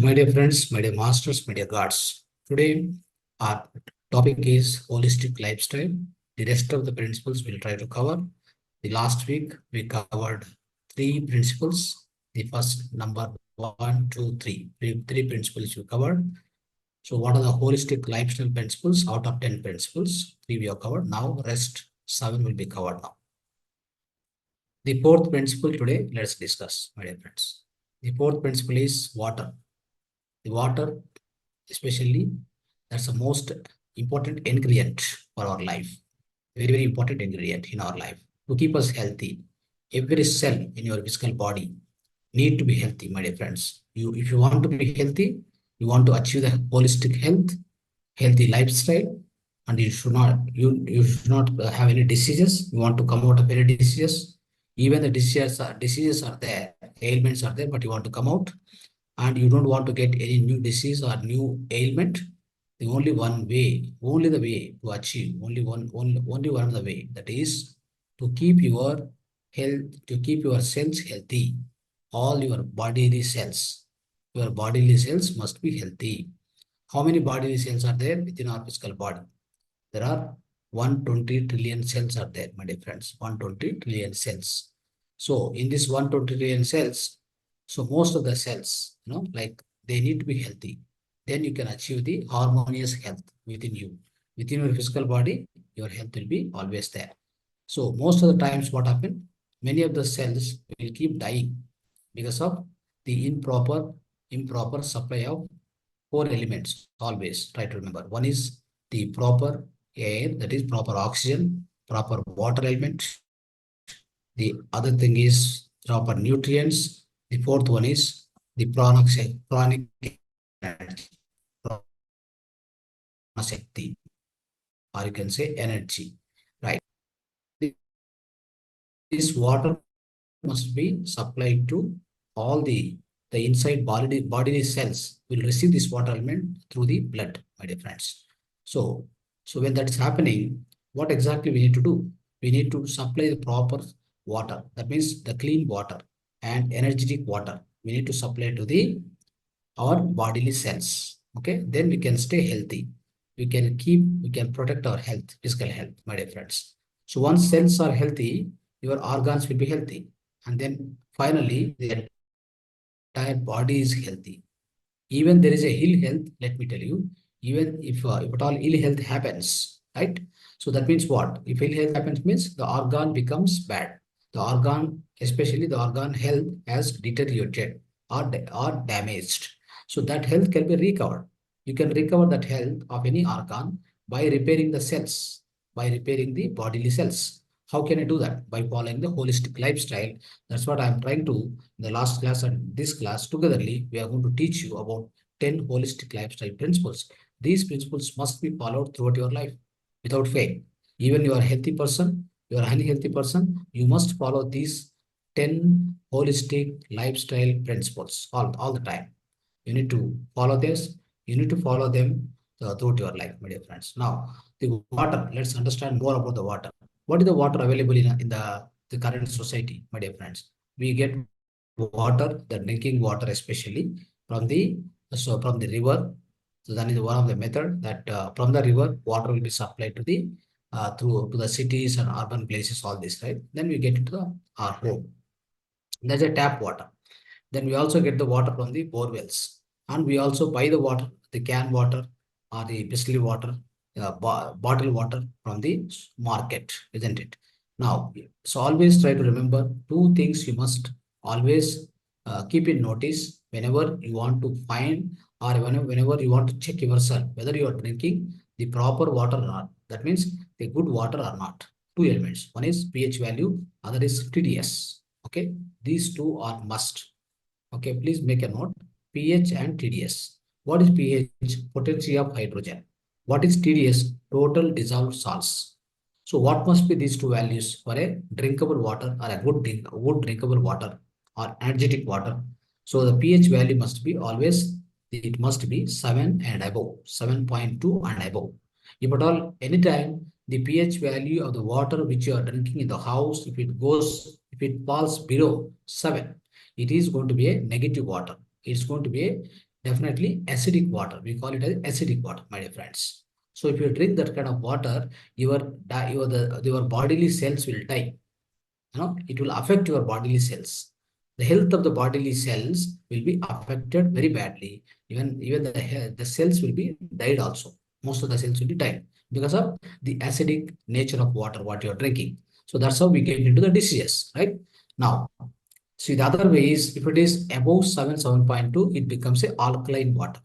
my dear friends, my dear masters, my dear gods, today our topic is holistic lifestyle. The rest of the principles we'll try to cover. The last week we covered three principles. The first number one, two, three. Three principles we covered. So what are the holistic lifestyle principles out of 10 principles? Three we have covered. Now rest 7 will be covered now. The fourth principle today, let's discuss, my dear friends. The fourth principle is water. The water, especially, that's the most important ingredient for our life. Very, very important ingredient in our life to keep us healthy. Every cell in your physical body need to be healthy, my dear friends. If you want to be healthy, you want to achieve the holistic health, healthy lifestyle, and you should not have any diseases. You want to come out of any diseases. Even the diseases are there, ailments are there, but you want to come out, and you don't want to get any new disease or new ailment. The only one way, only the way to achieve, only one of the way, that is to keep your health, to keep your cells healthy. All your bodily cells must be healthy. How many bodily cells are there within our physical body? There are 120 trillion cells are there, my dear friends. 120 trillion cells. So in this 120 trillion cells, so most of the cells, like they need to be healthy. Then you can achieve the harmonious health within you. Within your physical body, your health will be always there. So most of the times what happens, many of the cells will keep dying because of the improper supply of four elements. Always try to remember. One is the proper air, that is proper oxygen, proper water element. The other thing is proper nutrients. The fourth one is the pranic energy, prana-shakti, or you can say energy, right? This water must be supplied to all the inside bodily cells will receive this water element through the blood, my dear friends. So when that is happening, what exactly we need to do? We need to supply the proper water. That means the clean water and energetic water. We need to supply to our bodily cells. Okay, then we can stay healthy. We can protect our health, physical health, my dear friends. So once cells are healthy, your organs will be healthy. And then finally, the entire body is healthy. Even there is a ill health, let me tell you, even if at all ill health happens, right? So that means what? If ill health happens means the organ becomes bad. The organ, especially the organ health, has deteriorated or damaged. So that health can be recovered. You can recover that health of any organ by repairing the cells, by repairing the bodily cells. How can I do that? By following the holistic lifestyle. That's what I'm trying to, in the last class and this class, togetherly, we are going to teach you about 10 holistic lifestyle principles. These principles must be followed throughout your life without fail. Even you are a healthy person, you are a unhealthy person, you must follow these 10 holistic lifestyle principles all the time. You need to follow this. You need to follow them throughout your life, my dear friends. Now, the water, let's understand more about the water. What is the water available in the current society, my dear friends? We get water, the drinking water especially, from the river. So that is one of the method that from the river, water will be supplied to the through to the cities and urban places, all this, right? Then we get into our home. There's a tap water. Then we also get the water from the bore wells. And we also buy the water, the can water or the bisleri water, bottle water from the market, isn't it? Now, so always try to remember two things you must always keep in notice whenever you want to find or whenever you want to check yourself, whether you are drinking the proper water or not. That means the good water or not. Two elements. One is pH value, other is TDS. Okay, these two are must. Okay, please make a note. pH and TDS. What is pH? Potency of hydrogen. What is TDS? Total dissolved salts. So what must be these two values for a drinkable water or a good drinkable water or energetic water? So the pH value must be always, it must be 7 and above, 7.2 and above. If at all, anytime the pH value of the water which you are drinking in the house, if it falls below 7, it is going to be a negative water. It's going to be definitely acidic water. We call it as acidic water, my dear friends. So if you drink that kind of water, your bodily cells will die. It will affect your bodily cells. The health of the bodily cells will be affected very badly. Even the cells will be died also. Most of the cells will be died because of the acidic nature of water what you are drinking. So that's how we get into the diseases, right? Now, see, the other way is if it is above 7.2, it becomes a alkaline water.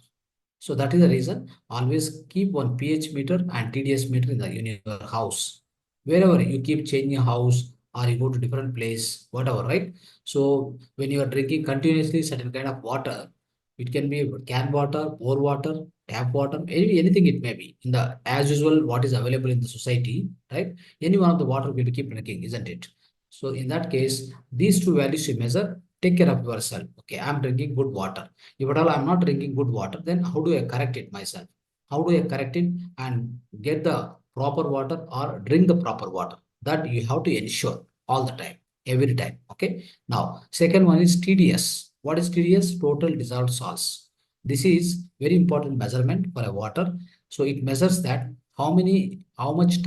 So that is the reason always keep one pH meter and TDS meter in your house. Wherever you keep changing a house or you go to different place, whatever, right? So when you are drinking continuously certain kind of water, it can be can water, bore water, tap water, anything it may be. In the as usual, what is available in the society, right? Any one of the water we will keep drinking, isn't it? So in that case, these two values you measure, take care of yourself. Okay, I'm drinking good water. If at all I'm not drinking good water, then how do I correct it myself? How do I correct it and get the proper water or drink the proper water? That you have to ensure all the time, every time. Okay. Now, second one is TDS. What is TDS? Total dissolved salts. This is very important measurement for a water. So it measures that how much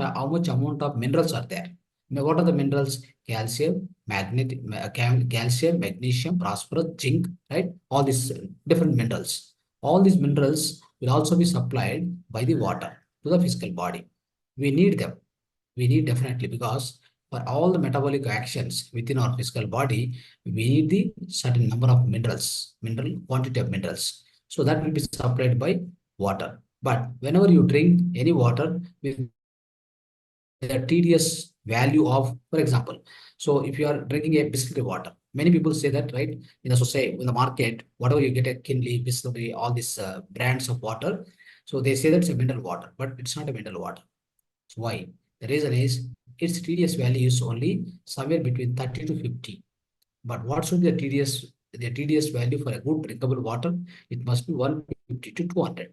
amount of minerals are there. Now, what are the minerals? Calcium, calcium, magnesium, phosphorus, zinc, right? All these different minerals. All these minerals will also be supplied by the water to the physical body. We need them. We need definitely because for all the metabolic actions within our physical body, we need the certain number of minerals, mineral quantity of minerals. So that will be supplied by water. But whenever you drink any water with the TDS value of, for example, so if you are drinking a distillery water, many people say that, right? In the society, in the market, whatever you get a Kinley, distillery, all these brands of water, so they say that's a mineral water, but it's not a mineral water. So why? The reason is its TDS value is only somewhere between 30 to 50. But what should be the TDS? The TDS value for a good drinkable water, it must be 150 to 200.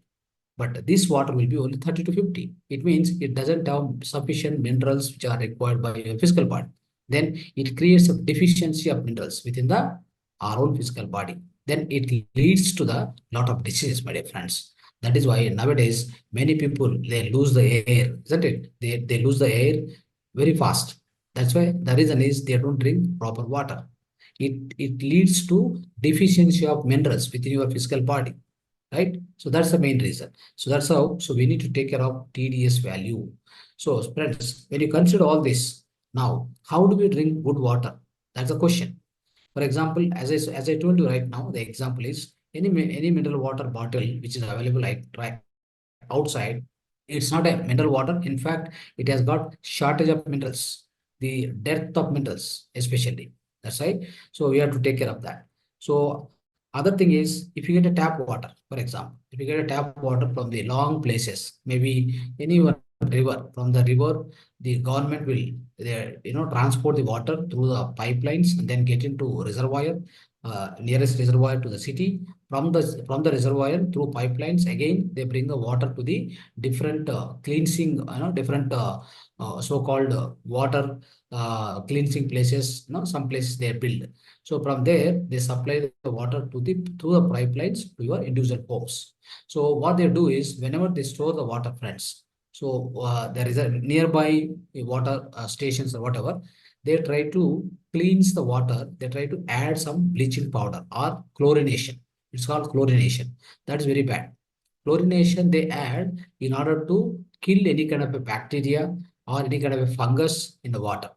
But this water will be only 30 to 50. It means it doesn't have sufficient minerals which are required by your physical body. Then it creates a deficiency of minerals within our own physical body. Then it leads to the lot of diseases, my dear friends. That is why nowadays many people they lose the air, isn't it? They lose the air very fast. That's why the reason is they don't drink proper water. It leads to deficiency of minerals within your physical body, right? So that's the main reason. So that's how, so we need to take care of TDS value. So friends, when you consider all this, now, how do we drink good water? That's the question. For example, as I told you right now, the example is any mineral water bottle which is available like right outside, it's not a mineral water. In fact, it has got shortage of minerals, the depth of minerals, especially. That's right. So we have to take care of that. So other thing is, if you get a tap water, for example, if you get a tap water from the long places, maybe any one river, from the river, the government will transport the water through the pipelines and then get into reservoir, nearest reservoir to the city. From the reservoir through pipelines, again they bring the water to the different cleansing, different so-called water cleansing places. Some places they build. So from there, they supply the water through the pipelines to your individual homes. So what they do is whenever they store the water, friends, so there is a nearby water stations or whatever, they try to cleanse the water. They try to add some bleaching powder or chlorination. It's called chlorination. That is very bad. Chlorination they add in order to kill any kind of a bacteria or any kind of a fungus in the water.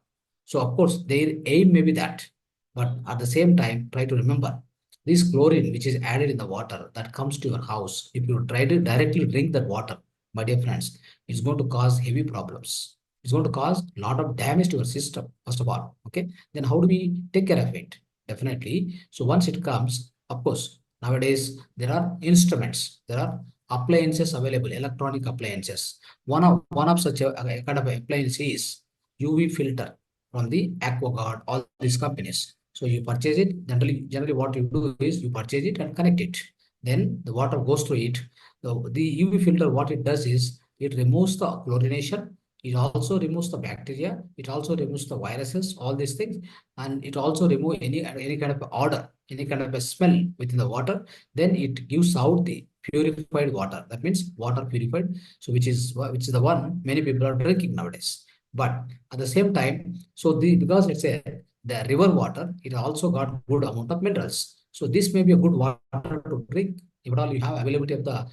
So of course their aim may be that, but at the same time try to remember this chlorine which is added in the water that comes to your house. If you try to directly drink that water, my dear friends, it's going to cause heavy problems. It's going to cause a lot of damage to your system, first of all. Okay. Then how do we take care of it? Definitely. So once it comes, of course, nowadays there are instruments, there are appliances available, electronic appliances. One of such a kind of appliance is UV filter from the AquaGuard, all these companies. So you purchase it. Generally what you do is you purchase it and connect it. Then the water goes through it. The UV filter, what it does is it removes the chlorination. It also removes the bacteria. It also removes the viruses, all these things, and it also remove any kind of odor, any kind of a smell within the water. Then it gives out the purified water. That means water purified. So which is the one many people are drinking nowadays. But at the same time, so because it's the river water, it also got good amount of minerals. So this may be a good water to drink if at all you have availability of the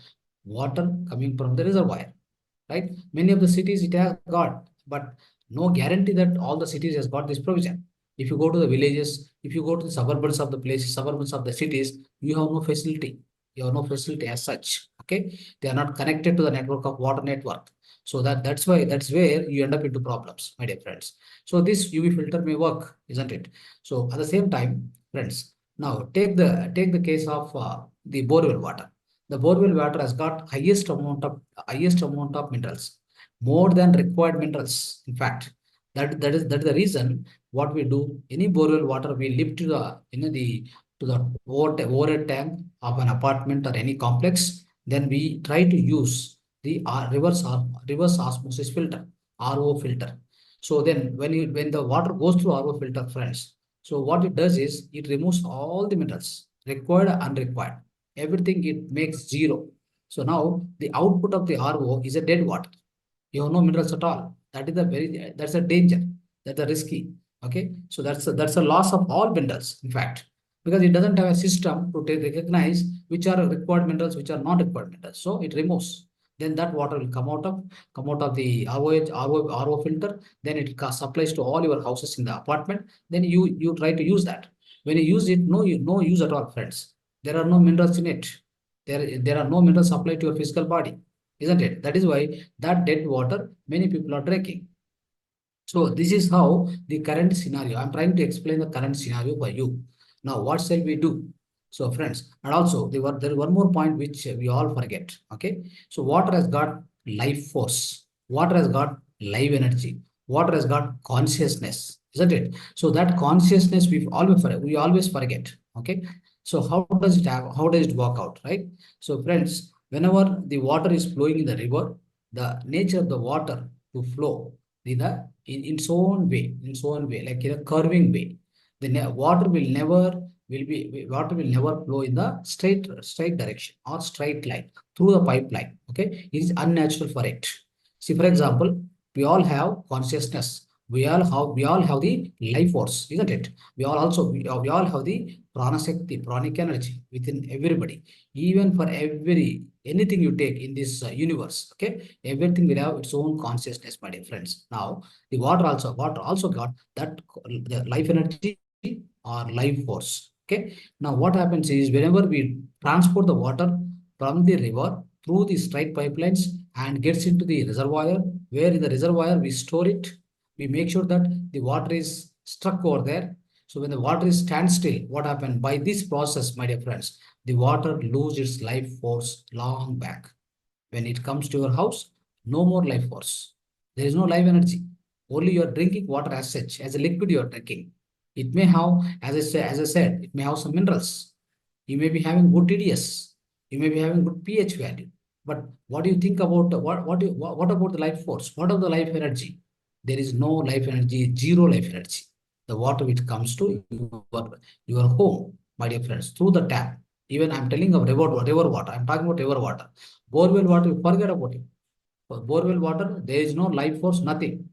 water coming from the reservoir, right? Many of the cities it has got, but no guarantee that all the cities has got this provision. If you go to the villages, if you go to the suburbs of the places, suburbs of the cities, you have no facility. You have no facility as such. Okay, they are not connected to the network of water network. So that's where you end up into problems, my dear friends. So this UV filter may work, isn't it? So at the same time, friends, now take the case of the borewell water. The borewell water has got highest amount of minerals, more than required minerals. In fact, that is the reason what we do. Any borewell water we lift to the overhead tank of an apartment or any complex. Then we try to use the reverse osmosis filter, RO filter. So then when the water goes through RO filter, friends, so what it does is it removes all the minerals, required and unrequired. Everything it makes zero. So now the output of the RO is a dead water. You have no minerals at all. That's a danger. That's a risky. Okay. So that's a loss of all minerals, in fact, because it doesn't have a system to recognize which are required minerals, which are not required minerals. So it removes. Then that water will come out of the RO filter. Then it supplies to all your houses in the apartment. Then you try to use that. When you use it, no use at all, friends. There are no minerals in it. There are no minerals supplied to your physical body, isn't it? That is why that dead water many people are drinking. So this is how the current scenario. I'm trying to explain the current scenario for you. Now, what shall we do? So, friends, and also there is one more point which we all forget. Okay, so water has got life force. Water has got live energy. Water has got consciousness, isn't it? So that consciousness we always forget. Okay, so how does it have? How does it work out? Right. So, friends, whenever the water is flowing in the river, the nature of the water to flow in its own way, like in a curving way. Water will never flow in the straight direction or straight line through the pipeline. Okay, it is unnatural for it. See, for example, we all have consciousness. We all have the life force, isn't it? We all have the pranic energy within everybody. Even for anything you take in this universe, okay, everything will have its own consciousness, my dear friends. Now, the water also got that the life energy or life force. Okay. Now, what happens is whenever we transport the water from the river through the straight pipelines and gets into the reservoir, where in the reservoir we store it, we make sure that the water is stuck over there. So when the water is standstill, what happened by this process, my dear friends, the water loses its life force long back. When it comes to your house, no more life force. There is no life energy. Only you are drinking water as such, as a liquid you are drinking. It may have, as I said, it may have some minerals. You may be having good TDS. You may be having good pH value. But what do you think about what about the life force? What of the life energy? There is no life energy, zero life energy. The water which comes to your home, my dear friends, through the tap. Even I'm telling of river water. I'm talking about river water. Borewell water, forget about it. For borewell water, there is no life force, nothing.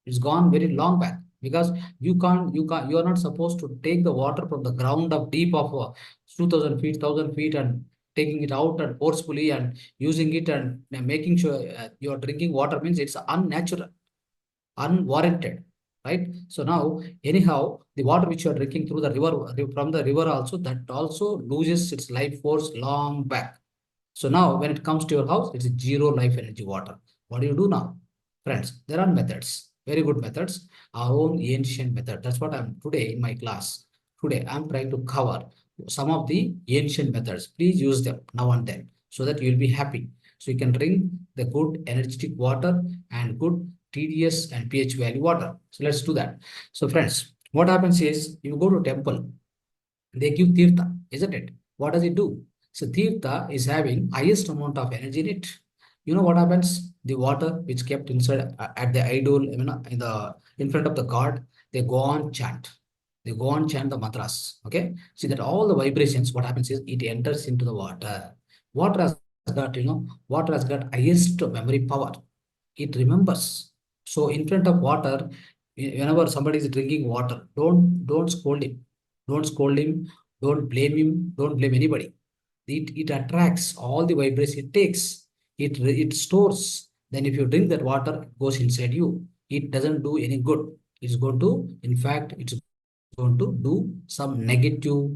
It's gone very long back because you are not supposed to take the water from the ground of deep of 2,000 feet, 1,000 feet and taking it out and forcefully and using it and making sure you are drinking water means it's unnatural, unwarranted, right? So now, anyhow, the water which you are drinking through the river, from the river also, that also loses its life force long back. So now when it comes to your house, it's a zero life energy water. What do you do now? Friends, there are methods, very good methods, our own ancient method. That's what I'm today in my class. Today, I'm trying to cover some of the ancient methods. Please use them now and then so that you'll be happy. So you can drink the good energetic water and good TDS and pH value water. So let's do that. So friends, what happens is you go to temple, they give tirtha, isn't it? What does it do? So tirtha is having highest amount of energy in it. You know what happens? The water which kept inside at the idol, in front of the god, they go on chant. They go on chant the mantras. Okay. See that all the vibrations, what happens is it enters into the water. Water has got, water has got highest memory power. It remembers. So in front of water, whenever somebody is drinking water, don't scold him. Don't scold him. Don't blame him. Don't blame anybody. It attracts all the vibration it takes. It stores. Then if you drink that water, it goes inside you. It doesn't do any good. It's going to, in fact, it's going to do some negative,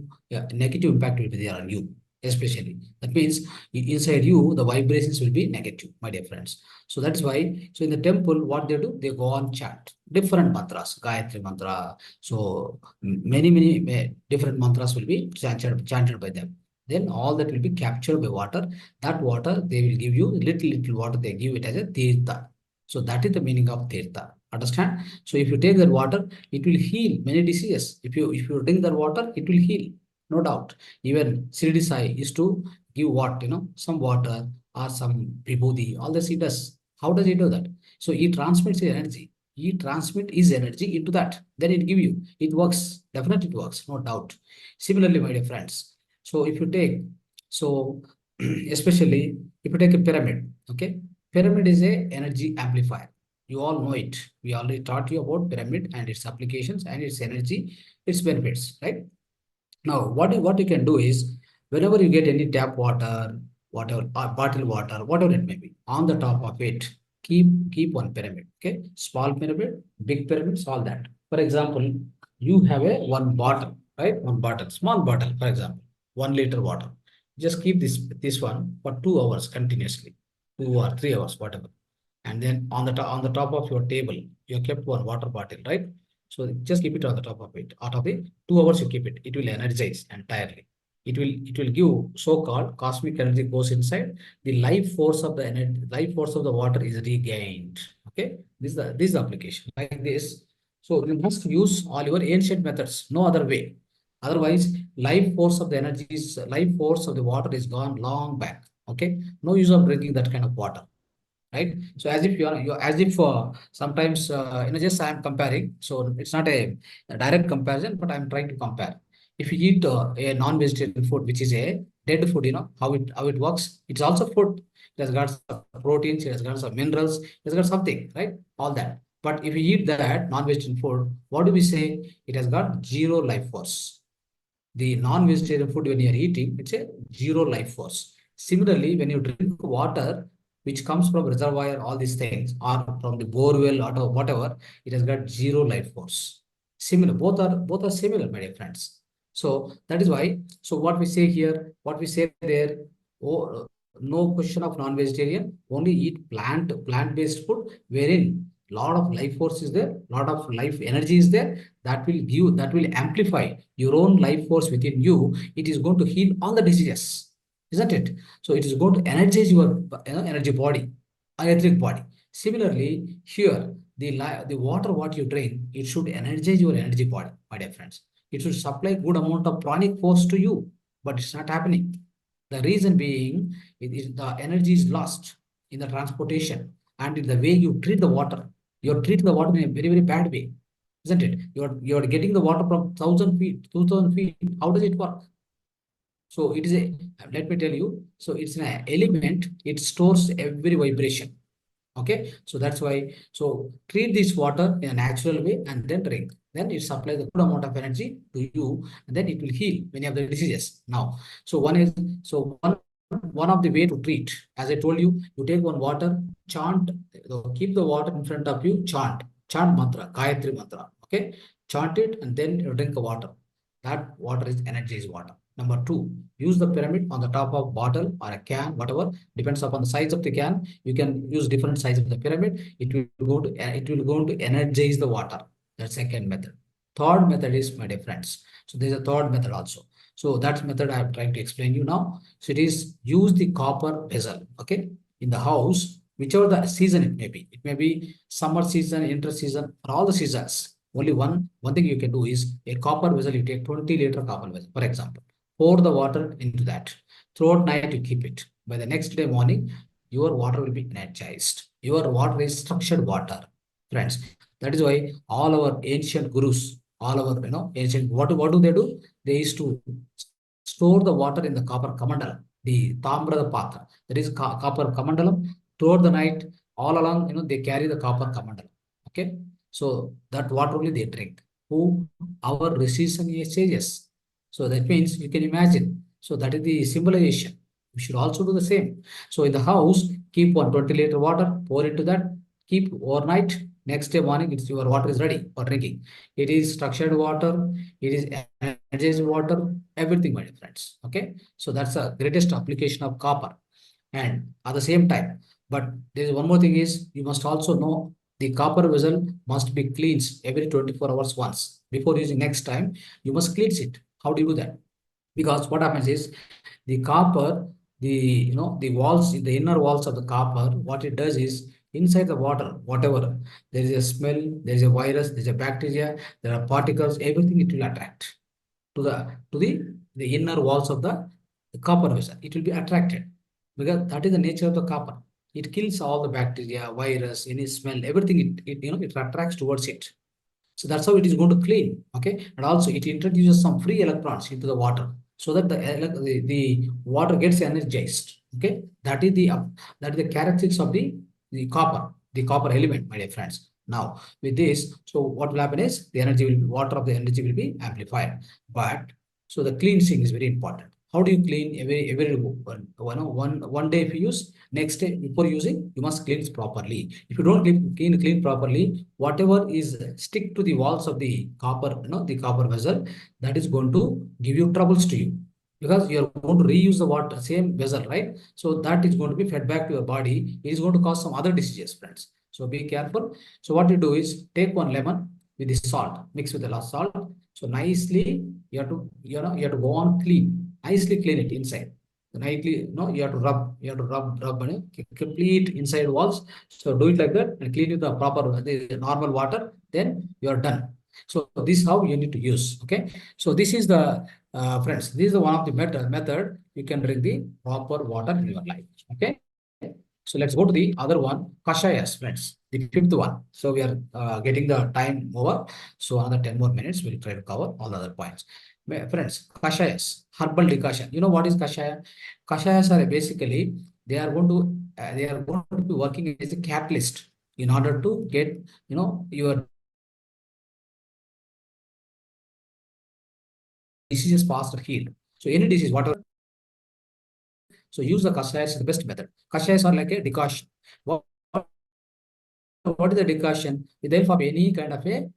negative impact will be there on you, especially. That means inside you, the vibrations will be negative, my dear friends. So that's why, so in the temple, what they do, they go on chant different mantras, Gayatri mantra. So many different mantras will be chanted by them. Then all that will be captured by water. That water, they will give you little water, they give it as a tirtha. So that is the meaning of tirtha. Understand? So if you take that water, it will heal many diseases. If you drink that water, it will heal, no doubt. Even Shirdi Sai used to give what, some water or some vibhuti, all this he does. How does he do that? So he transmits his energy. He transmits his energy into that. Then it give you. It works. Definitely it works, no doubt. Similarly, my dear friends. So if you take, so especially if you take a pyramid, okay? Pyramid is a energy amplifier. You all know it. We already taught you about pyramid and its applications and its energy, its benefits, right? Now, what you can do is, whenever you get any tap water, whatever, bottled water, whatever it may be, on the top of it, keep one pyramid. Okay, small pyramid, big pyramids, all that. For example, you have a one bottle, right? One bottle, small bottle, for example, 1 liter water. Just keep this one for 2 hours continuously, 2 or 3 hours, whatever. And then on the top of your table, you kept one water bottle, right? So just keep it on the top of it. Out of the 2 hours, you keep it. It will energize entirely. It will give so-called cosmic energy goes inside. The life force of the energy, life force of the water is regained. Okay, this is the application like this. So you must use all your ancient methods. No other way. Otherwise, life force of the water is gone long back. Okay, no use of drinking that kind of water, right? So as if you're as if sometimes just I'm comparing. So it's not a direct comparison, but I'm trying to compare. If you eat a non-vegetarian food, which is a dead food, how it works. It's also food. It has got some proteins. It has got some minerals. It has got something, right? All that. But if you eat that non-vegetarian food, what do we say? It has got zero life force. The non-vegetarian food, when you are eating, it's a zero life force. Similarly, when you drink water, which comes from reservoir, all these things, or from the borewell or whatever, it has got zero life force. Similar, both are similar, my dear friends. So that is why. So what we say here, what we say there, oh, no question of non-vegetarian, only eat plant-based food, wherein lot of life force is there, lot of life energy is there, that will amplify your own life force within you. It is going to heal all the diseases, isn't it? So it is going to energize your energy body, etheric body. Similarly, here the water what you drink, it should energize your energy body, my dear friends. It should supply good amount of pranic force to you, but it's not happening. The reason being, the energy is lost in the transportation and in the way you treat the water. You're treating the water in a very, very bad way, isn't it? You're getting the water from 1,000 feet, 2,000 feet. How does it work? So it is let me tell you, so it's an element, it stores every vibration. Okay, so that's why, so treat this water in a natural way and then drink. Then it supplies a good amount of energy to you, and then it will heal many of the diseases. Now, so one of the way to treat, as I told you, you take one water, chant, keep the water in front of you, chant mantra, Gayatri mantra. Okay, chant it and then you drink the water. That water is energy is water. Number two, use the pyramid on the top of bottle or a can, whatever, depends upon the size of the can. You can use different size of the pyramid. It will go to energize the water. That's second method. Third method is, my dear friends. So there's a third method also. So that method I am trying to explain you now. So it is use the copper vessel. Okay, in the house, whichever the season it may be. It may be summer season, inter season, or all the seasons. Only one thing you can do is a copper vessel. You take 20-liter copper vessel, for example. Pour the water into that. Throughout night, you keep it. By the next day morning, your water will be energized. Your water is structured water, friends. That is why all our ancient gurus, all our ancient what do they do? They used to store the water in the copper kamandalam, the tamra patra. That is copper kamandalam. Throughout the night, all along, they carry the copper kamandalam. Okay, so that water only they drink. Who our rishis and sages. So that means you can imagine. So that is the symbolization. We should also do the same. So in the house, keep 120-liter water, pour into that, keep overnight. Next day morning, your water is ready for drinking. It is structured water, it is energized water, everything, my dear friends. Okay, so that's the greatest application of copper. And at the same time, but there is one more thing is you must also know the copper vessel must be cleansed every 24 hours once. Before using next time, you must cleanse it. How do you do that? Because what happens is the copper, the walls, the inner walls of the copper, what it does is inside the water, whatever there is a smell, there is a virus, there is a bacteria, there are particles, everything it will attract to the inner walls of the copper vessel. It will be attracted because that is the nature of the copper. It kills all the bacteria, virus, any smell, everything. It attracts towards it. So that's how it is going to clean. Okay. And also it introduces some free electrons into the water so that the water gets energized. Okay. That is the characteristics of the copper element, my dear friends. Now with this, so what will happen is the water of the energy will be amplified. But so the cleansing is very important. How do you clean every one day if you use, next day before using, you must cleanse properly. If you don't clean properly, whatever is stick to the walls of the copper, the copper vessel, that is going to give you troubles to you because you are going to reuse the water, same vessel, right? So that is going to be fed back to your body. It is going to cause some other diseases, friends. So be careful. So what you do is take one lemon with the salt, mix with the last salt. So nicely, you have to go on clean, nicely clean it inside. Nightly, you have to rub, complete inside walls. So do it like that and clean with the proper, the normal water. Then you are done. So this is how you need to use. Okay. So this is the friends. This is one of the method you can drink the proper water in your life. Okay. So let's go to the other one, kashayas, friends. The fifth one. So we are getting the time over. So another 10 more minutes, we'll try to cover all the other points. Friends, kashayas, herbal decoction. You know what is kashaya? Kashayas are basically they are going to be working as a catalyst in order to get your diseases faster healed. So any disease, whatever. So use the kashayas is the best method. Kashayas are like a decoction. What is the decoction? With the help of any kind of the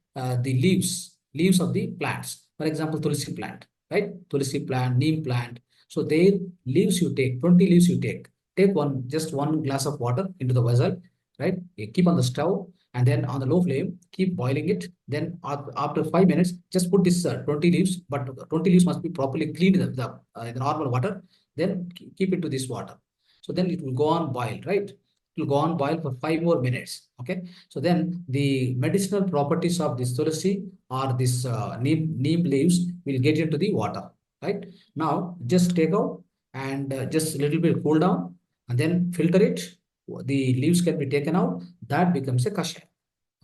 leaves of the plants. For example, tulsi plant, right? Tulsi plant, neem plant. So their leaves you take, 20 leaves you take. Take just one glass of water into the vessel, right? You keep on the stove and then on the low flame, keep boiling it. Then after 5 minutes, just put this 20 leaves, but 20 leaves must be properly cleaned in the normal water. Then keep it to this water. So then it will go on boil, right? It will go on boil for 5 more minutes. Okay. So then the medicinal properties of this tulsi or this neem leaves will get into the water. Right. Now just take out and just a little bit cool down and then filter it. The leaves can be taken out. That becomes a kashaya.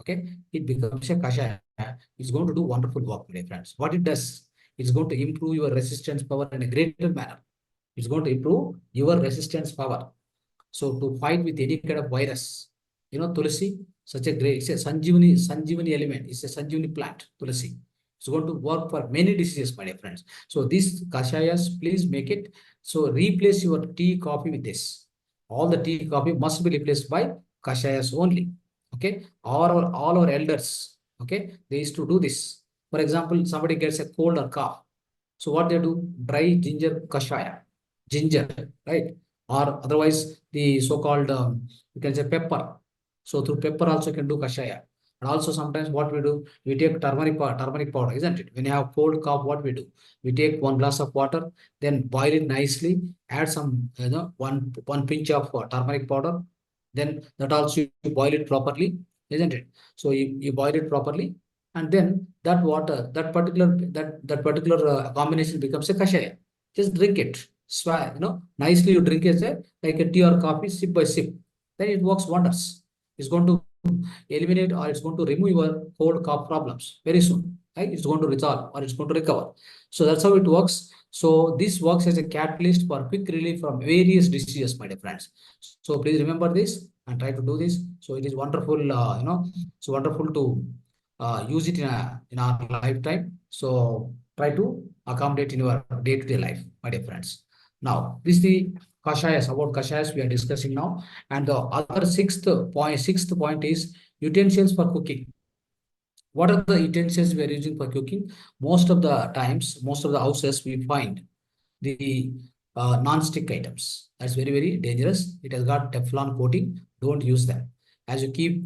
Okay. It becomes a kashaya. It's going to do wonderful work, my friends. What it does, it's going to improve your resistance power in a greater manner. It's going to improve your resistance power. So to fight with any kind of virus, Tulsi, it's a Sanjivani element. It's a Sanjivani plant, Tulsi. It's going to work for many diseases, my dear friends. So these kashayas, please make it. So replace your tea, coffee with this. All the tea, coffee must be replaced by kashayas only. Okay. All our elders, okay, they used to do this. For example, somebody gets a cold or cough. So what they do? Dry ginger kashaya. Ginger, right? Or otherwise the so-called you can say pepper. So through pepper also you can do kashaya. And also sometimes what we do, we take turmeric powder, isn't it? When you have cold cough, what we do? We take one glass of water, then boil it nicely, add some, one pinch of turmeric powder, then that also you boil it properly, isn't it? So you boil it properly, and then that water, that particular combination becomes a kashaya. Just drink it. Nicely you drink as like a tea or coffee, sip by sip. Then it works wonders. It's going to eliminate or it's going to remove your cold cough problems very soon. Right? It's going to resolve or it's going to recover. So that's how it works. So this works as a catalyst for quick relief from various diseases, my dear friends. So please remember this and try to do this. So it is wonderful, so wonderful to use it in our lifetime. So try to accommodate in your day-to-day life, my dear friends. Now, this is the kashayas, about kashayas we are discussing now. And the other sixth point is utensils for cooking. What are the utensils we are using for cooking? Most of the times, most of the houses we find the non-stick items. That's very, very dangerous. It has got Teflon coating. Don't use them. As you keep,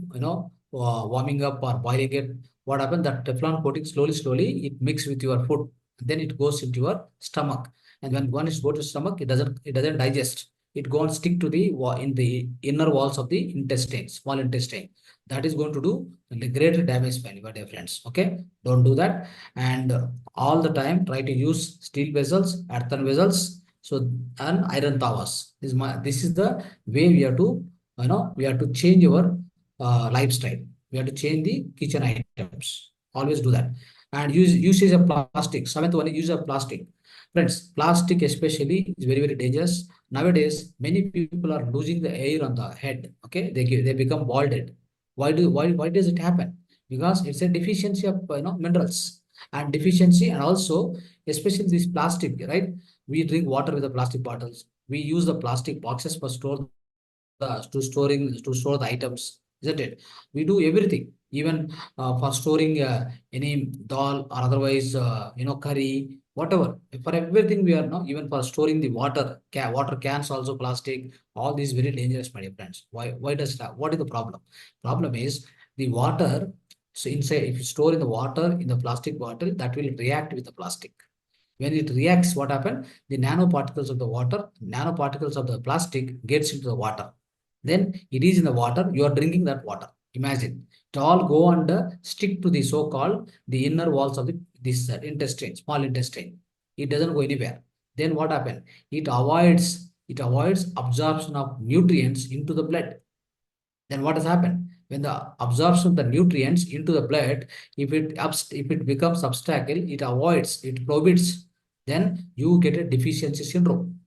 warming up or boiling it, what happens? That Teflon coating slowly, it mixes with your food. Then it goes into your stomach. And when one is go to stomach, it doesn't digest. It go and stick to in the inner walls of the intestine, small intestine. That is going to do the greater damage, my dear friends. Okay, don't do that. And all the time try to use steel vessels, earthen vessels, so and iron tawas. This is the way we have to, we have to change our lifestyle. We have to change the kitchen items. Always do that. And usage of plastic. Seventh one is use of plastic. Friends, plastic especially is very, very dangerous. Nowadays, many people are losing the air on the head. Okay, they become balded. Why does it happen? Because it's a deficiency of minerals and deficiency, and also especially this plastic, right? We drink water with the plastic bottles. We use the plastic boxes for to store the items, isn't it? We do everything, even for storing any dal or otherwise curry, whatever. For everything we are now, even for storing the water cans also plastic. All these very dangerous, my dear friends. Why does that? What is the problem? Problem is the water. So inside, if you store in the water in the plastic bottle, that will react with the plastic. When it reacts, what happens? The nanoparticles of the water, nanoparticles of the plastic gets into the water. Then it is in the water, you are drinking that water. Imagine. It all go and stick to the so-called the inner walls of this intestine, small intestine. It doesn't go anywhere. Then what happens? It avoids absorption of nutrients into the blood. Then what has happened? When the absorption of the nutrients into the blood, if it becomes obstacle, it prohibits, then you get a deficiency syndrome.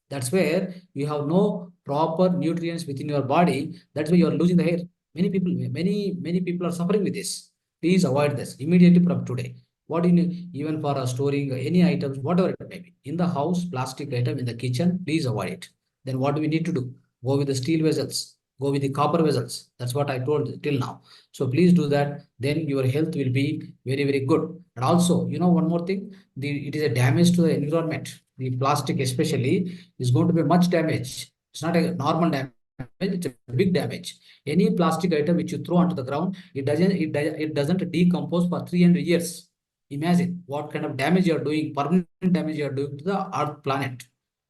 That's where you have no proper nutrients within your body. That's why you are losing the hair. Many people are suffering with this. Please avoid this immediately from today. What in even for storing any items, whatever it may be, in the house, plastic item in the kitchen, please avoid it. Then what do we need to do? Go with the steel vessels. Go with the copper vessels. That's what I told till now. So please do that. Then your health will be very, very good. And also, one more thing, it is a damage to the environment. The plastic especially is going to be much damage. It's not a normal damage, it's a big damage. Any plastic item which you throw onto the ground, it doesn't decompose for 300 years. Imagine what kind of damage you are doing, permanent damage you are doing to the earth planet,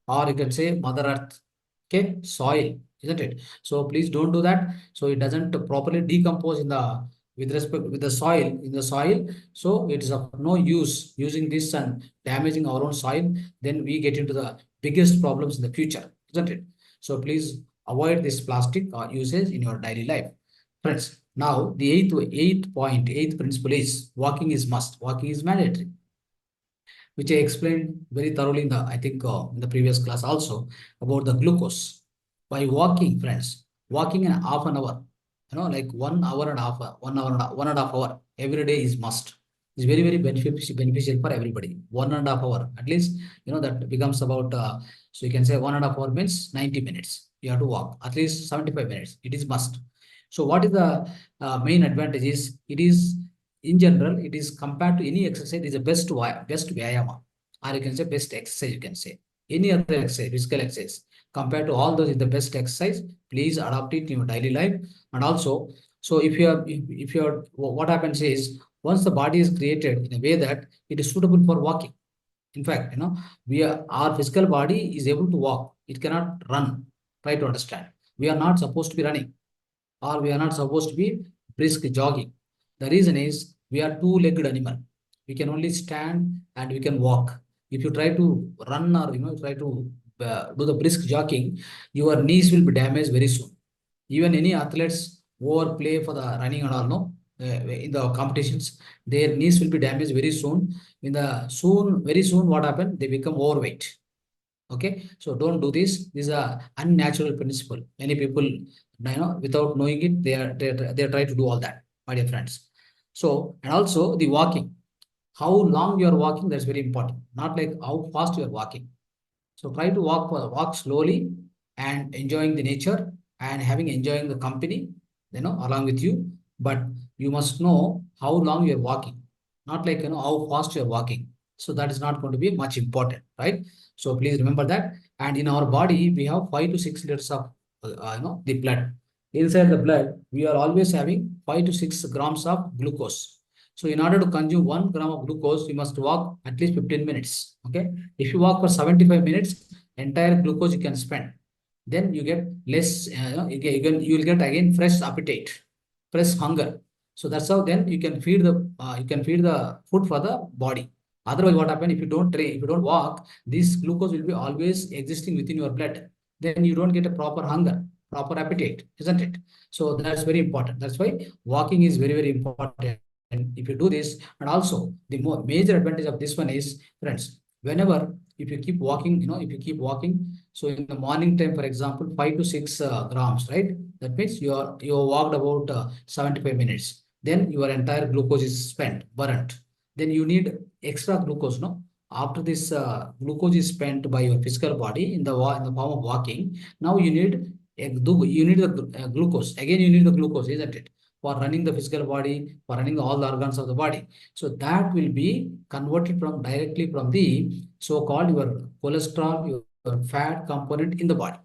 or you can say Mother Earth, okay, soil, isn't it? So please don't do that. So it doesn't properly decompose with respect with the soil in the soil. So it is of no use using this and damaging our own soil. Then we get into the biggest problems in the future, isn't it? So please avoid this plastic usage in your daily life, friends. Now the eighth principle is walking is must. Walking is mandatory, which I explained very thoroughly I think, in the previous class also, about the glucose. By walking, friends, walking in half an hour, like 1 hour and a half, 1 hour, 1.5 hour every day is must. It's very, very beneficial for everybody. 1.5 hour, at least, that becomes about, so you can say 1.5 hour means 90 minutes. You have to walk at least 75 minutes. It is must. So what is the main advantage is, it is in general, it is compared to any exercise, it is the best vyayama, or you can say best exercise, you can say. Any other exercise, physical exercise, compared to all those is the best exercise. Please adopt it in your daily life. And also, so if you are, what happens is, once the body is created in a way that it is suitable for walking. In fact, our physical body is able to walk. It cannot run. Try to understand. We are not supposed to be running, or we are not supposed to be brisk jogging. The reason is we are two-legged animal. We can only stand and we can walk. If you try to run, or try to do the brisk jogging, your knees will be damaged very soon. Even any athletes overplay for the running and all, no, in the competitions, their knees will be damaged very soon. Very soon, what happened? They become overweight. Okay, so don't do this. This is a unnatural principle. Many people, without knowing it, they try to do all that, my dear friends. So, and also the walking, how long you are walking, that's very important. Not like how fast you are walking. So try to walk slowly and enjoying the nature and enjoying the company, along with you. But you must know how long you are walking, not like how fast you are walking. So that is not going to be much important, right? So please remember that. And in our body, we have 5 to 6 liters of the blood. Inside the blood, we are always having 5 to 6 grams of glucose. So in order to consume 1 gram of glucose, you must walk at least 15 minutes. Okay. If you walk for 75 minutes, entire glucose you can spend. Then you get less, you will get again fresh appetite, fresh hunger. So that's how then you can feed the food for the body. Otherwise, what happens if you don't train, if you don't walk, this glucose will be always existing within your blood. Then you don't get a proper hunger, proper appetite, isn't it? So that's very important. That's why walking is very, very important. And if you do this, and also the major advantage of this one is, friends, whenever if you keep walking, if you keep walking, so in the morning time, for example, 5 to 6 grams, right? That means you walked about 75 minutes. Then your entire glucose is spent, burnt. Then you need extra glucose, no? After this glucose is spent by your physical body in the form of walking, now you need the glucose. Again, you need the glucose, isn't it? For running the physical body, for running all the organs of the body. So that will be converted directly from the so-called your cholesterol, your fat component in the body.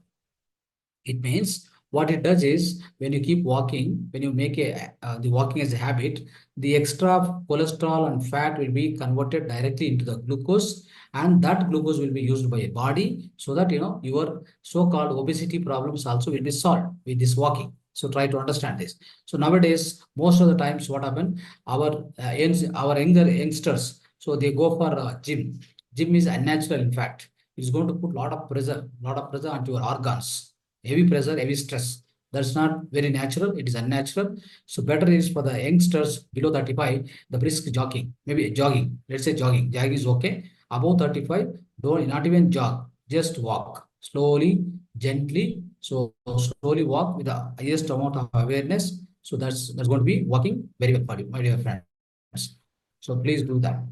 It means what it does is when you keep walking, when you make the walking as a habit, the extra cholesterol and fat will be converted directly into the glucose, and that glucose will be used by your body so that your so-called obesity problems also will be solved with this walking. So try to understand this. So nowadays, most of the times, what happen? Our younger youngsters, so they go for gym. Gym is unnatural. In fact, it's going to put lot of pressure onto your organs, heavy pressure, heavy stress. That's not very natural. It is unnatural. So better is for the youngsters below 35, the brisk jogging, maybe jogging. Let's say jogging. Jogging is okay. Above 35, don't not even jog. Just walk slowly, gently. So slowly walk with the highest amount of awareness. So that's going to be working very well for you, my dear friends. So please do that.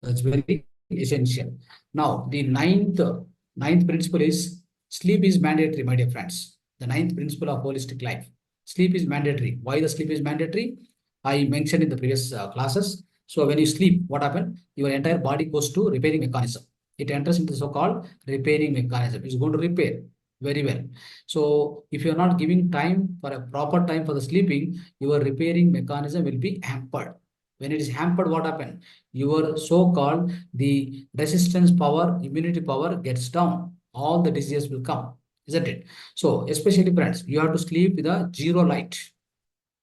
That's very essential. Now the ninth principle is sleep is mandatory, my dear friends. The ninth principle of holistic life. Sleep is mandatory. Why the sleep is mandatory? I mentioned in the previous classes. So when you sleep, what happens? Your entire body goes to repairing mechanism. It enters into the so-called repairing mechanism. It's going to repair very well. So if you're not giving time for a proper time for the sleeping, your repairing mechanism will be hampered. When it is hampered, what happens? Your so-called the resistance power, immunity power gets down. All the diseases will come, isn't it? So especially friends, you have to sleep with a zero light.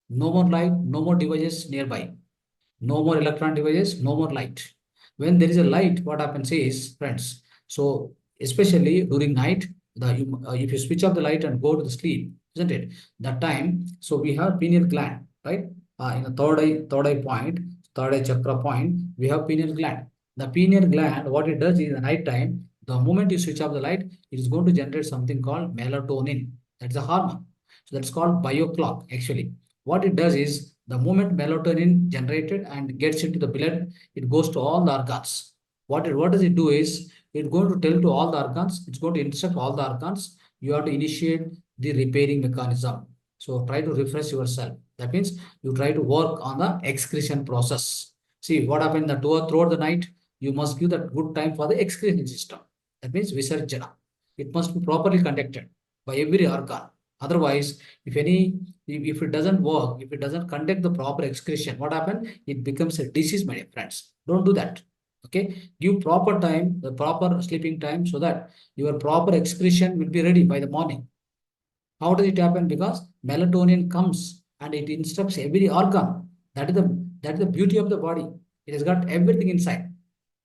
No more light, no more devices nearby. No more electron devices, no more light. When there is a light, what happens is, friends, so especially during night, if you switch off the light and go to the sleep, isn't it? That time, so we have pineal gland, right? In the third eye point, third eye chakra point, we have pineal gland. The pineal gland, what it does is in the night time, the moment you switch off the light, it is going to generate something called melatonin. That's a hormone. So that's called bioclock, actually. What it does is the moment melatonin generated and gets into the blood, it goes to all the organs. What does it do is it's going to tell to all the organs, it's going to instruct all the organs, you have to initiate the repairing mechanism. So try to refresh yourself. That means you try to work on the excretion process. See what happened throughout the night, you must give that good time for the excretion system. That means visarjana. It must be properly conducted by every organ. Otherwise, if it doesn't work, if it doesn't conduct the proper excretion, what happens? It becomes a disease, my dear friends. Don't do that. Okay. Give proper time, the proper sleeping time, so that your proper excretion will be ready by the morning. How does it happen? Because melatonin comes and it instructs every organ. That is the beauty of the body. It has got everything inside.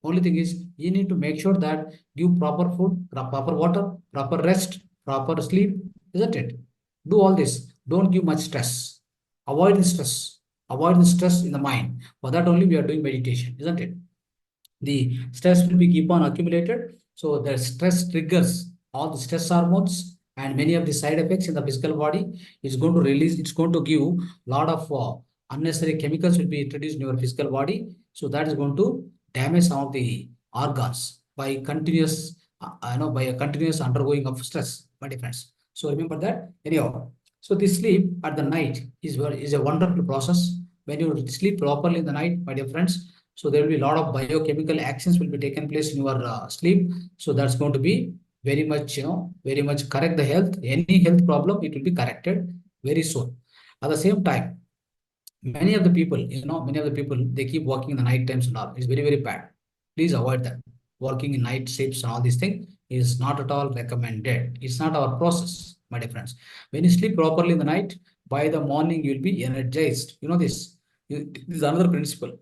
Only thing is you need to make sure that give proper food, proper water, proper rest, proper sleep, isn't it? Do all this. Don't give much stress. Avoid the stress. Avoid the stress in the mind. For that only we are doing meditation, isn't it? The stress will be keep on accumulated. So the stress triggers all the stress hormones and many of the side effects in the physical body. It's going to release, it's going to give a lot of unnecessary chemicals will be introduced in your physical body. So that is going to damage some of the organs by continuous, by a continuous undergoing of stress, my dear friends. So remember that. Anyhow, so the sleep at the night is a wonderful process. When you sleep properly in the night, my dear friends, so there will be a lot of biochemical actions will be taken place in your sleep. So that's going to be very much, very much correct the health. Any health problem, it will be corrected very soon. At the same time, many of the people, they keep working in the night times and all. It's very, very bad. Please avoid that. Working in night shifts and all these things is not at all recommended. It's not our process, my dear friends. When you sleep properly in the night, by the morning, you'll be energized. You know this. This is another principle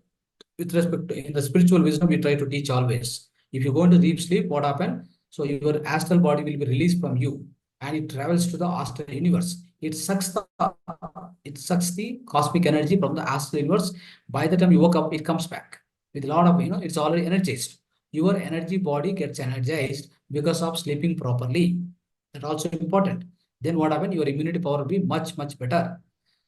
with respect to in the spiritual wisdom, we try to teach always. If you go into deep sleep, what happens? So your astral body will be released from you and it travels to the astral universe. It sucks the cosmic energy from the astral universe. By the time you woke up, it comes back with a lot of, it's already energized. Your energy body gets energized because of sleeping properly. That's also important. Then what happens? Your immunity power will be much, much better.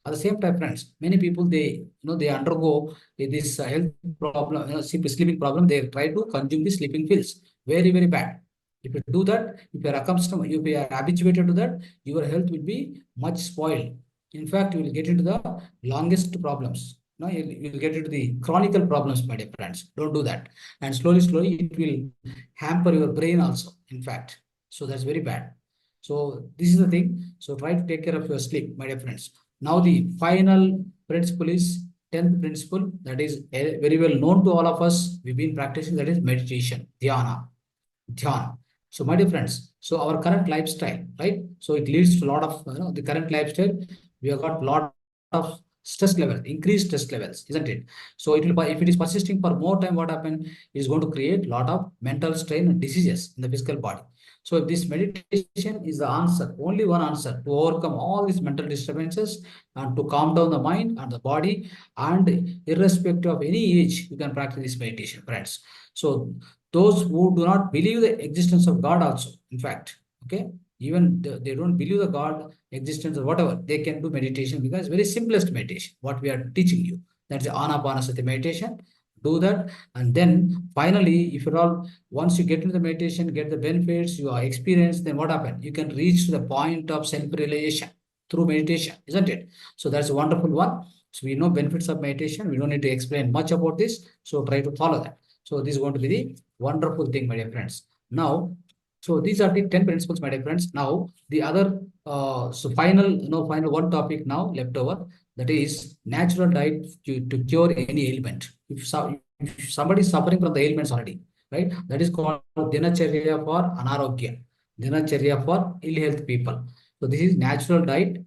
At the same time, friends, many people they undergo this health problem, sleeping problem. They try to consume the sleeping pills. Very, very bad. If you do that, if you are accustomed, if you are habituated to that, your health will be much spoiled. In fact, you will get into the longest problems. No, you'll get into the chronical problems, my dear friends. Don't do that. And slowly, slowly, it will hamper your brain also. In fact, so that's very bad. So this is the thing. So try to take care of your sleep, my dear friends. Now the final principle is 10th principle that is very well known to all of us. We've been practicing that is meditation, Dhyana. So my dear friends, so our current lifestyle, right? So it leads to a lot of, the current lifestyle, we have got a lot of stress levels, increased stress levels, isn't it? So it will, if it is persisting for more time, what happens is going to create a lot of mental strain and diseases in the physical body. So if this meditation is the answer, only one answer to overcome all these mental disturbances and to calm down the mind and the body, and irrespective of any age, you can practice this meditation, friends. So those who do not believe the existence of God also, in fact, okay, even they don't believe the God existence or whatever, they can do meditation because it's very simplest meditation, what we are teaching you. That's the Anapanasati meditation. Do that. And then finally, if you're all, once you get into the meditation, get the benefits, you are experienced, then what happens? You can reach to the point of self-realization through meditation, isn't it? So that's a wonderful one. So we know benefits of meditation. We don't need to explain much about this. So try to follow that. So this is going to be the wonderful thing, my dear friends. Now, so these are the 10 principles, my dear friends. Now, the other, so final one topic now left over, that is natural diet to cure any ailment. If somebody is suffering from the ailments already, right, that is called Dinacharya for Anarogya, Dinacharya for ill health people. So this is natural diet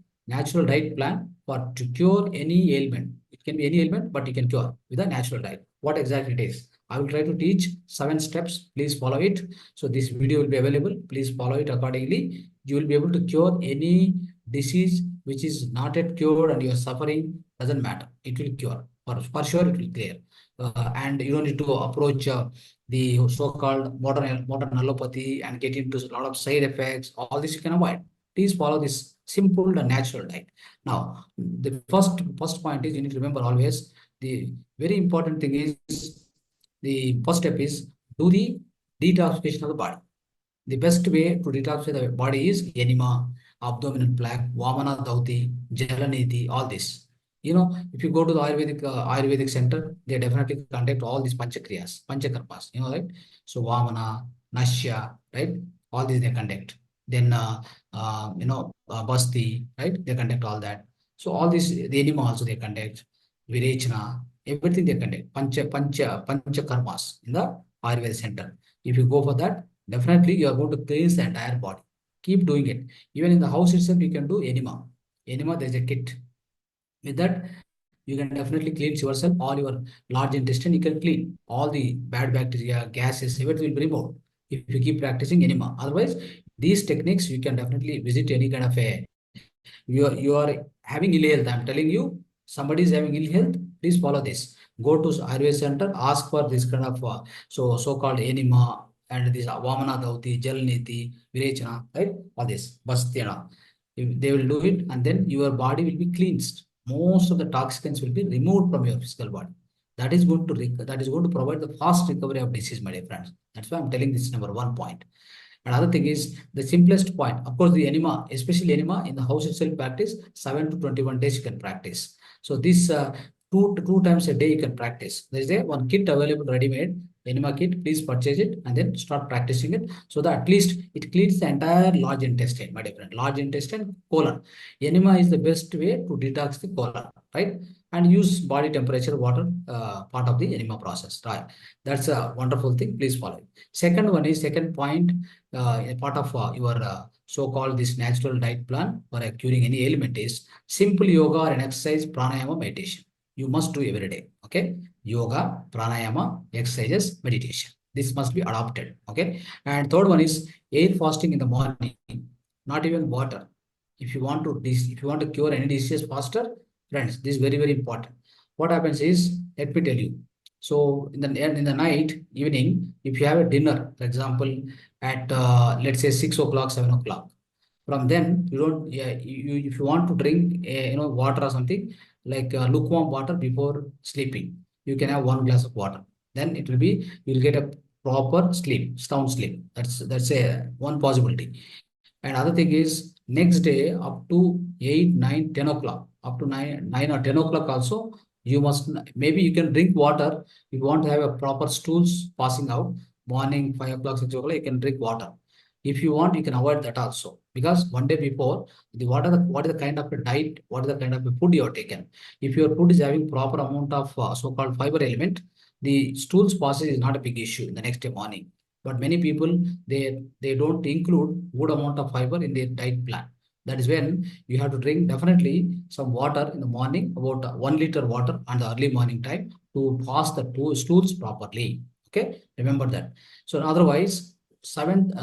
plan for to cure any ailment. It can be any ailment, but you can cure with a natural diet. What exactly it is? I will try to teach 7 steps. Please follow it. So this video will be available. Please follow it accordingly. You will be able to cure any disease which is not yet cured and you are suffering. Doesn't matter. It will cure. For sure, it will clear. And you don't need to approach the so-called modern allopathy and get into a lot of side effects. All this you can avoid. Please follow this simple and natural diet. Now, the first point is you need to remember always the very important thing is the first step is do the detoxification of the body. The best way to detoxify the body is enema, abdominal plaque, Vamana Dauti, Jalaniti, all this. If you go to the Ayurvedic center, they definitely conduct all these panchakriyas, panchakarmas, right? So Vamana, Nashya, right? All these they conduct. Then, Basti, right? They conduct all that. So all these, the enema also they conduct, Virechana, everything they conduct, panchakarmas in the Ayurveda center. If you go for that, definitely you are going to cleanse the entire body. Keep doing it. Even in the house itself, you can do enema. Enema, there's a kit. With that, you can definitely cleanse yourself, all your large intestine, you can clean. All the bad bacteria, gases, everything will be removed if you keep practicing enema. Otherwise, these techniques, you can definitely visit any kind of a You are having ill health. I'm telling you, somebody is having ill health. Please follow this. Go to Ayurveda center, ask for this kind of so-called enema and this Vamana Dauti, Jalniti, Virechana, right? All this, Bastyana. They will do it, and then your body will be cleansed. Most of the toxins will be removed from your physical body. That is going to provide the fast recovery of disease, my dear friends. That's why I'm telling this number one point. Another thing is the simplest point. Of course, the enema, especially enema in the house itself practice 7 to 21 days you can practice. So this two times a day you can practice. There is a one kit available ready-made enema kit. Please purchase it and then start practicing it so that at least it cleans the entire large intestine, my dear friend. Large intestine, colon. Enema is the best way to detox the colon, right? And use body temperature water part of the enema process, right? That's a wonderful thing. Please follow it. Second point, a part of your so-called this natural diet plan for curing any ailment is simple yoga or an exercise, pranayama, meditation. You must do every day. Okay, yoga, pranayama, exercises, meditation. This must be adopted. Okay, and third one is air fasting in the morning, not even water. If you want to cure any disease faster, friends, this is very important. What happens is, let me tell you. So in the night, evening, if you have a dinner, for example, at let's say 6 o'clock, 7 o'clock. From then you don't. Yeah, if you want to drink water or something like lukewarm water before sleeping, you can have one glass of water. Then it will be you'll get a proper sleep, sound sleep. That's a one possibility. And other thing is next day up to 8, 9, 10 o'clock, up to 9 or 10 o'clock also, you must maybe you can drink water if you want to have a proper stools passing out morning 5 o'clock, 6 o'clock, you can drink water. If you want, you can avoid that also because one day before the what is the kind of a diet, what is the kind of a food you have taken. If your food is having proper amount of so-called fiber element, the stools passage is not a big issue in the next day morning. But many people they don't include good amount of fiber in their diet plan. That is when you have to drink definitely some water in the morning, about 1 liter water on the early morning time to pass the two stools properly. Okay, remember that. So otherwise, 7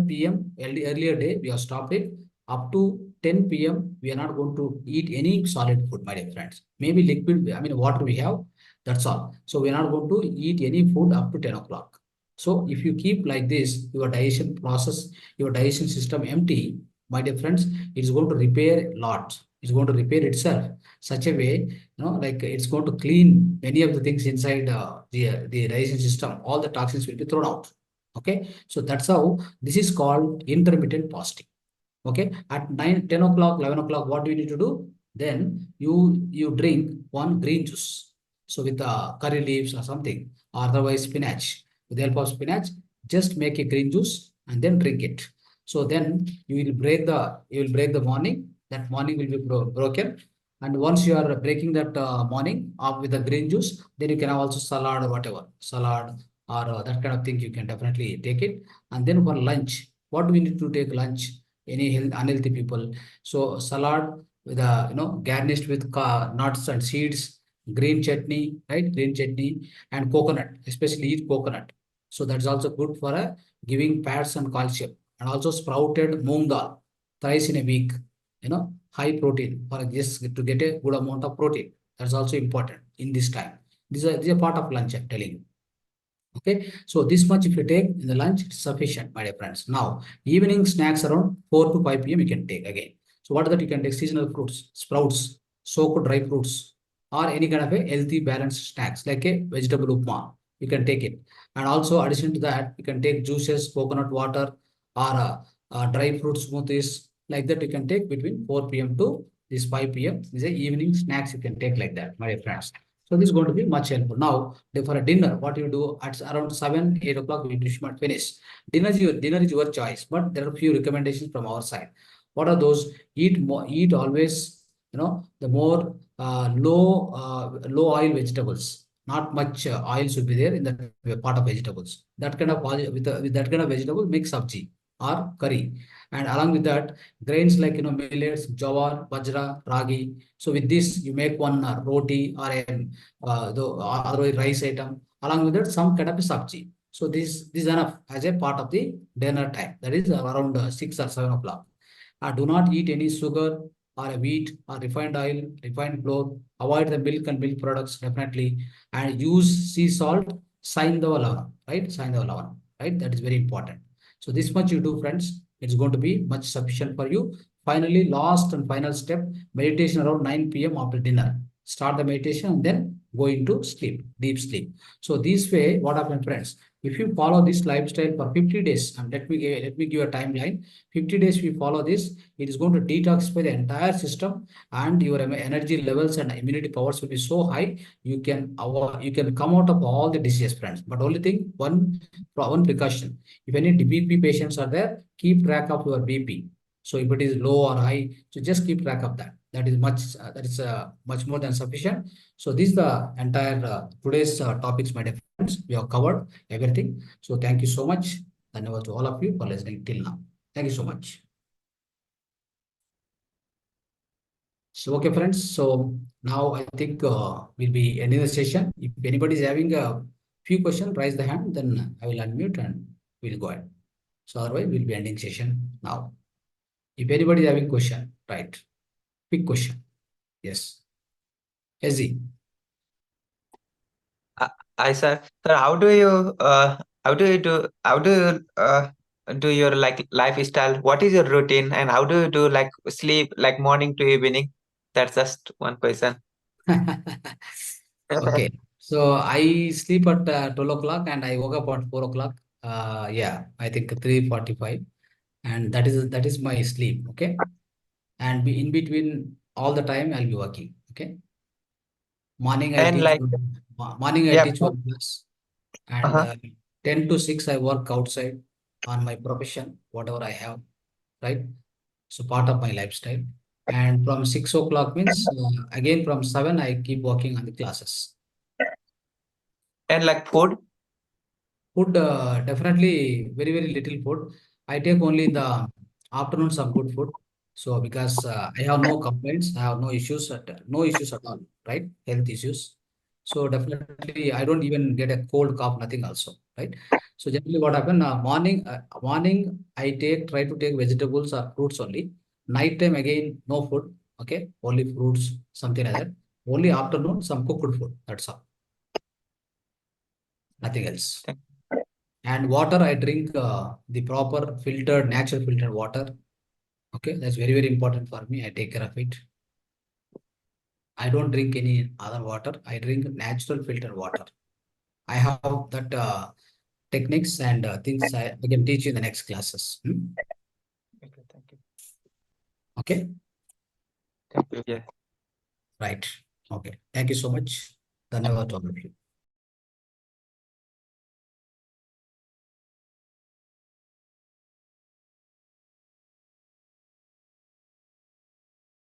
p.m. earlier day we have stopped it. Up to 10 p.m. we are not going to eat any solid food, my dear friends. Maybe liquid, I mean water we have. That's all. So we are not going to eat any food up to 10 o'clock. So if you keep like this, your digestion process, your digestion system empty, my dear friends, it's going to repair a lot. It's going to repair itself such a way, like it's going to clean many of the things inside the digestion system. All the toxins will be thrown out. Okay, so that's how this is called intermittent fasting. Okay, at 9, 10 o'clock, 11 o'clock, what do you need to do? Then you drink one green juice. So with curry leaves or something, or otherwise spinach. With the help of spinach, just make a green juice and then drink it. So then you will break the morning. That morning will be broken. And once you are breaking that morning up with the green juice, then you can have also salad or whatever, salad or that kind of thing. You can definitely take it. And then for lunch, what do we need to take lunch? Any unhealthy people. So salad with garnished with nuts and seeds, green chutney, right? Green chutney and coconut, especially eat coconut. So that's also good for giving fats and calcium. And also sprouted moong dal thrice in a week. High protein for just to get a good amount of protein. That's also important in this time. These are part of lunch. I'm telling you. Okay, so this much if you take in the lunch, it's sufficient, my dear friends. Now, evening snacks around 4 to 5 p.m. you can take again. So what are that you can take? Seasonal fruits, sprouts, soaked dry fruits, or any kind of a healthy balanced snacks like a vegetable upma. You can take it. And also, addition to that, you can take juices, coconut water, or dry fruit smoothies. Like that, you can take between 4 p.m. to this 5 p.m. These are evening snacks you can take like that, my dear friends. So this is going to be much helpful. Now, for a dinner, what you do at around 7, 8 o'clock, we should finish. Dinner is your choice, but there are a few recommendations from our side. What are those? Eat more, eat always, the more low oil vegetables. Not much oil should be there in that part of vegetables. That kind of oil, with that kind of vegetable, make sabji or curry. And along with that, grains like millets, jawar, bajra, ragi. So with this, you make one roti or otherwise rice item. Along with that, some kind of a sabji. So this is enough as a part of the dinner time. That is around 6 or 7 o'clock. Do not eat any sugar, or a wheat or refined oil, refined flour. Avoid the milk and milk products definitely, and use sea salt, Saindava Lavana, right? Saindava Lavana, right? That is very important. So this much you do, friends. It's going to be much sufficient for you. Finally, last and final step, meditation around 9 p.m. after dinner. Start the meditation and then go into sleep, deep sleep. So this way, what happens, friends? If you follow this lifestyle for 50 days, and let me give a timeline. 50 days we follow this, it is going to detoxify the entire system, and your energy levels and immunity powers will be so high, you can come out of all the diseases, friends. But only thing, one precaution. If any BP patients are there, keep track of your BP. So if it is low or high, so just keep track of that. That is much more than sufficient. So this is the entire today's topics, my dear friends. We have covered everything. So thank you so much. Dhanyavad to all of you for listening till now. Thank you so much. So okay, friends. So now I think we'll be ending the session. If anybody is having a few questions, raise the hand. Then I will unmute and we'll go ahead. So otherwise, we'll be ending session now. If anybody is having question, right? Quick question. Yes. Ezzy. I sir, how do you do your like lifestyle? What is your routine and how do you do like sleep like morning to evening? That's just one question. Okay. So I sleep at 12 o'clock and I woke up at 4 o'clock. Yeah, I think 3:45. And that is my sleep. Okay. And in between all the time I'll be working. Okay. Morning I And teach like morning I yeah, teach one class, and uh-huh. 10 to 6 I work outside on my profession, whatever I have, right? So part of my lifestyle. And from 6 o'clock means again from 7 I keep working on the classes. And like food. Food, definitely very little food. I take only in the afternoon some good food. So because I have no complaints, I have no issues at all, right? Health issues. So definitely I don't even get a cold cough, nothing also, right? So generally what happen, morning I try to take vegetables or fruits only. Night time again no food, okay? Only fruits, something like that. Only afternoon some cooked food. That's all. Nothing else. And water, I drink the proper filtered, natural filtered water. Okay, that's very important for me. I take care of it. I don't drink any other water. I drink natural filtered water. I have that techniques and things I can teach you in the next classes. Okay, thank you. Okay, Thank you. Yeah. right. Okay. Thank you so much. Dhanyavad to all of you.